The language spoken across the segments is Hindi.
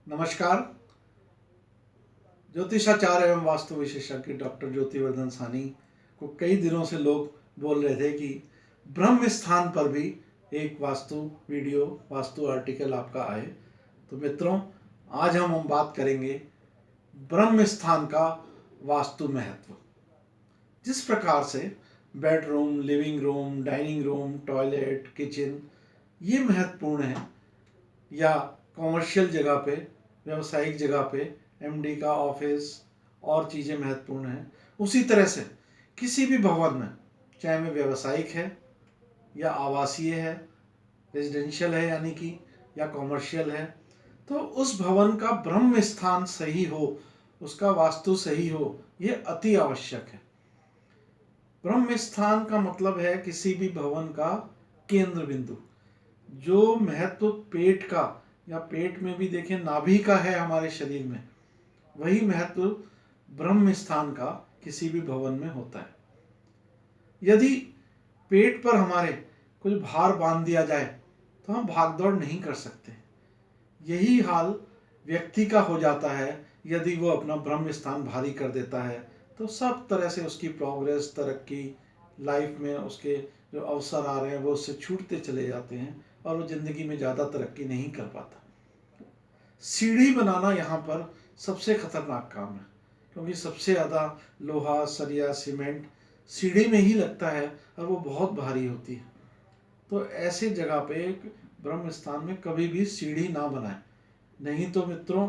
नमस्कार। ज्योतिषाचार्य एवं वास्तु विशेषज्ञ डॉक्टर ज्योतिवर्धन सानी को कई दिनों से लोग बोल रहे थे कि ब्रह्म स्थान पर भी एक वास्तु वीडियो, वास्तु आर्टिकल आपका आए। तो मित्रों, आज हम बात करेंगे ब्रह्म स्थान का वास्तु महत्व। जिस प्रकार से bedroom, living room, dining room, toilet, kitchen ये महत्वपूर्ण है, या कॉमर्शियल जगह पे, व्यवसायिक जगह पे एमडी का ऑफिस और चीज़ें महत्वपूर्ण हैं, उसी तरह से किसी भी भवन में, चाहे वह व्यवसायिक है या आवासीय है, रेजिडेंशियल है यानी कि, या कॉमर्शियल है, तो उस भवन का ब्रह्म स्थान सही हो, उसका वास्तु सही हो, ये अति आवश्यक है। ब्रह्म स्थान का मतलब है किसी भी भवन का केंद्र बिंदु। जो महत्व पेट का, या पेट में भी देखें नाभि का है हमारे शरीर में, वही महत्व ब्रह्म स्थान का किसी भी भवन में होता है। यदि पेट पर हमारे कुछ भार बांध दिया जाए तो हम भागदौड़ नहीं कर सकते। यही हाल व्यक्ति का हो जाता है यदि वो अपना ब्रह्म स्थान भारी कर देता है, तो सब तरह से उसकी प्रोग्रेस, तरक्की, लाइफ में उसके जो अवसर आ रहे हैं वो उससे छूटते चले जाते हैं और वो ज़िंदगी में ज़्यादा तरक्की नहीं कर पाता। सीढ़ी बनाना यहाँ पर सबसे खतरनाक काम है, क्योंकि सबसे ज़्यादा लोहा, सरिया, सीमेंट सीढ़ी में ही लगता है और वो बहुत भारी होती है। तो ऐसे जगह पे ब्रह्म स्थान में कभी भी सीढ़ी ना बनाएं, नहीं तो मित्रों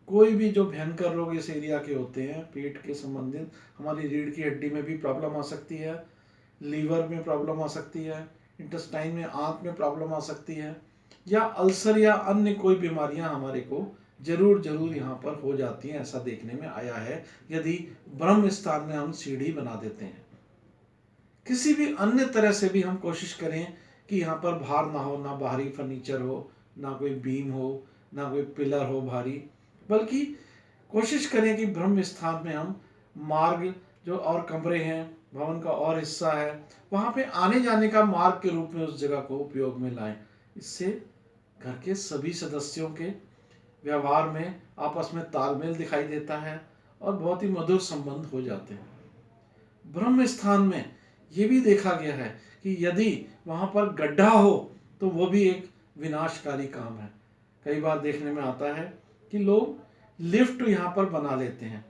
कोई भी जो भयंकर रोग इस एरिया के होते हैं, पेट के संबंधित, हमारी रीढ़ की हड्डी में भी प्रॉब्लम आ सकती है, लीवर में प्रॉब्लम आ सकती है, इंटेस्टाइन में, आंत में प्रॉब्लम आ सकती है, या अल्सर या अन्य कोई बीमारियां हमारे को जरूर यहाँ पर हो जाती हैं। ऐसा देखने में आया है यदि ब्रह्म स्थान में हम सीढ़ी बना देते हैं। किसी भी अन्य तरह से भी हम कोशिश करें कि यहाँ पर भार ना हो, ना बाहरी फर्नीचर हो, ना कोई बीम हो, ना कोई पिलर हो भारी, बल्कि कोशिश करें कि ब्रह्म स्थान में हम मार्ग, जो और कमरे हैं, भवन का और हिस्सा है, वहाँ पे आने जाने का मार्ग के रूप में उस जगह को उपयोग में लाएं। इससे घर के सभी सदस्यों के व्यवहार में आपस में तालमेल दिखाई देता है और बहुत ही मधुर संबंध हो जाते हैं। ब्रह्म स्थान में ये भी देखा गया है कि यदि वहाँ पर गड्ढा हो तो वो भी एक विनाशकारी काम है। कई बार देखने में आता है कि लोग लिफ्ट यहाँ पर बना लेते हैं।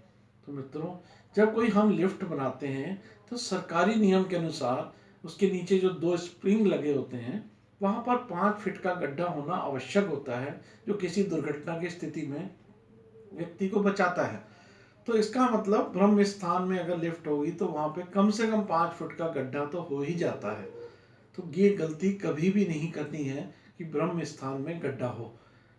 तो मित्रों, जब कोई हम लिफ्ट बनाते हैं तो सरकारी नियम के अनुसार उसके नीचे जो 2 स्प्रिंग लगे होते हैं, वहाँ पर 5 फीट का गड्ढा होना आवश्यक होता है, जो किसी दुर्घटना की स्थिति में व्यक्ति को बचाता है। तो इसका मतलब ब्रह्म स्थान में अगर लिफ्ट होगी तो वहाँ पे कम से कम 5 फुट का गड्ढा तो हो ही जाता है। तो ये गलती कभी भी नहीं करनी है कि ब्रह्म स्थान में गड्ढा हो,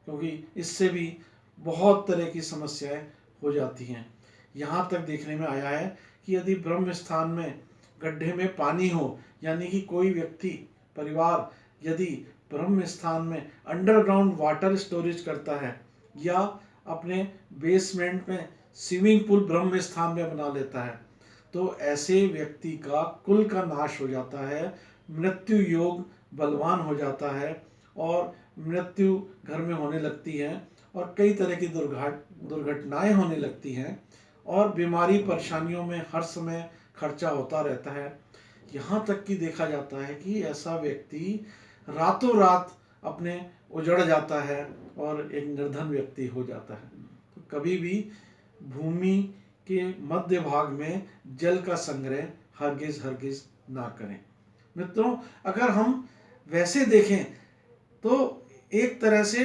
क्योंकि इससे भी बहुत तरह की समस्याएं हो जाती हैं। यहाँ तक देखने में आया है कि यदि ब्रह्म स्थान में गड्ढे में पानी हो, यानी कि कोई व्यक्ति, परिवार यदि ब्रह्म स्थान में अंडरग्राउंड वाटर स्टोरेज करता है, या अपने बेसमेंट में स्विमिंग पूल ब्रह्म स्थान में बना लेता है, तो ऐसे व्यक्ति का कुल का नाश हो जाता है, मृत्यु योग बलवान हो जाता है और मृत्यु घर में होने लगती है और कई तरह की दुर्घटनाएं होने लगती हैं और बीमारी परेशानियों में हर समय खर्चा होता रहता है। यहाँ तक कि देखा जाता है कि ऐसा व्यक्ति रातों रात अपने उजड़ जाता है और एक निर्धन व्यक्ति हो जाता है। तो कभी भी भूमि के मध्य भाग में जल का संग्रह हरगिज ना करें। मित्रों, अगर हम वैसे देखें तो एक तरह से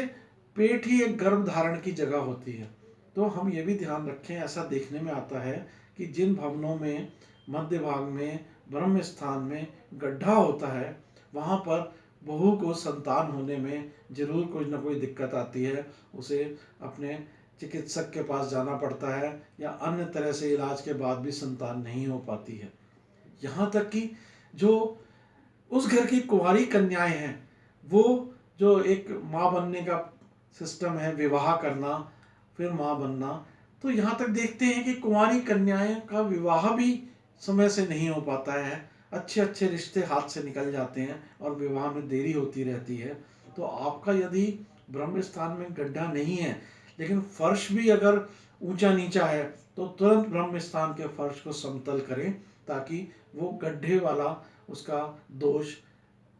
पेट ही एक गर्भ धारण की जगह होती है। तो हम ये भी ध्यान रखें, ऐसा देखने में आता है कि जिन भवनों में मध्य भाग में ब्रह्म स्थान में गड्ढा होता है, वहाँ पर बहू को संतान होने में जरूर कुछ ना कोई दिक्कत आती है। उसे अपने चिकित्सक के पास जाना पड़ता है या अन्य तरह से इलाज के बाद भी संतान नहीं हो पाती है। यहाँ तक कि जो उस घर की कुंवारी कन्याएं हैं, वो जो एक माँ बनने का सिस्टम है, विवाह करना फिर माँ बनना, तो यहाँ तक देखते हैं कि कुंवारी कन्याएं का विवाह भी समय से नहीं हो पाता है। अच्छे अच्छे रिश्ते हाथ से निकल जाते हैं और विवाह में देरी होती रहती है। तो आपका यदि ब्रह्म स्थान में गड्ढा नहीं है, लेकिन फर्श भी अगर ऊंचा नीचा है तो तुरंत ब्रह्म स्थान के फर्श को समतल करें, ताकि वो गड्ढे वाला उसका दोष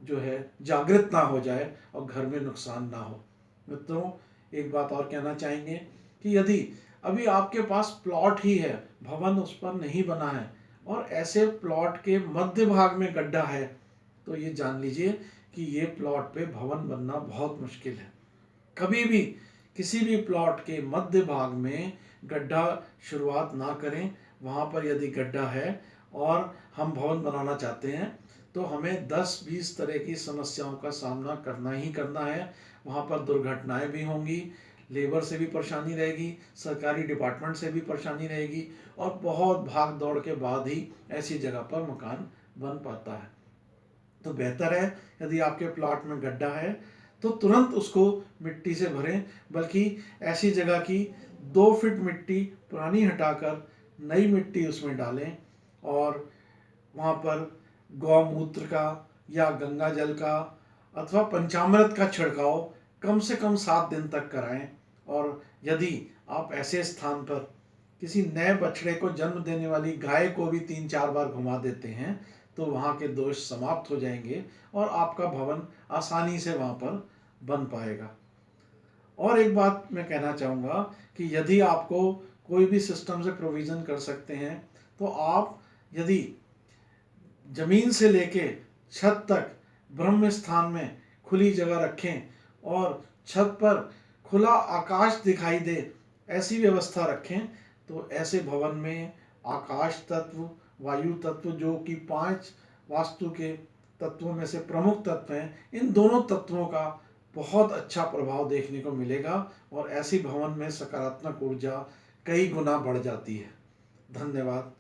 जो है जागृत ना हो जाए और घर में नुकसान ना हो। मित्रों, एक बात और कहना चाहेंगे कि यदि अभी आपके पास प्लॉट ही है, भवन उस पर नहीं बना है, और ऐसे प्लॉट के मध्य भाग में गड्ढा है, तो ये जान लीजिए कि ये प्लॉट पे भवन बनना बहुत मुश्किल है। कभी भी किसी भी प्लॉट के मध्य भाग में गड्ढा शुरुआत ना करें। वहाँ पर यदि गड्ढा है और हम भवन बनाना चाहते हैं तो हमें 10-20 तरह की समस्याओं का सामना करना ही करना है। वहाँ पर दुर्घटनाएं भी होंगी, लेबर से भी परेशानी रहेगी, सरकारी डिपार्टमेंट से भी परेशानी रहेगी, और बहुत भाग दौड़ के बाद ही ऐसी जगह पर मकान बन पाता है। तो बेहतर है यदि आपके प्लॉट में गड्ढा है तो तुरंत उसको मिट्टी से भरें, बल्कि ऐसी जगह की 2 फीट मिट्टी पुरानी हटाकर नई मिट्टी उसमें डालें, और वहाँ पर गौमूत्र का या गंगा जल का अथवा पंचामृत का छिड़काव कम से कम 7 दिन तक कराएं। और यदि आप ऐसे स्थान पर किसी नए बछड़े को जन्म देने वाली गाय को भी 3-4 बार घुमा देते हैं तो वहाँ के दोष समाप्त हो जाएंगे और आपका भवन आसानी से वहाँ पर बन पाएगा। और एक बात मैं कहना चाहूँगा कि यदि आपको कोई भी सिस्टम से प्रोविज़न कर सकते हैं तो आप यदि जमीन से लेके छत तक ब्रह्म स्थान में खुली जगह रखें और छत पर खुला आकाश दिखाई दे, ऐसी व्यवस्था रखें, तो ऐसे भवन में आकाश तत्व, वायु तत्व, जो कि 5 वास्तु के तत्वों में से प्रमुख तत्व हैं, इन दोनों तत्वों का बहुत अच्छा प्रभाव देखने को मिलेगा और ऐसी भवन में सकारात्मक ऊर्जा कई गुना बढ़ जाती है। धन्यवाद।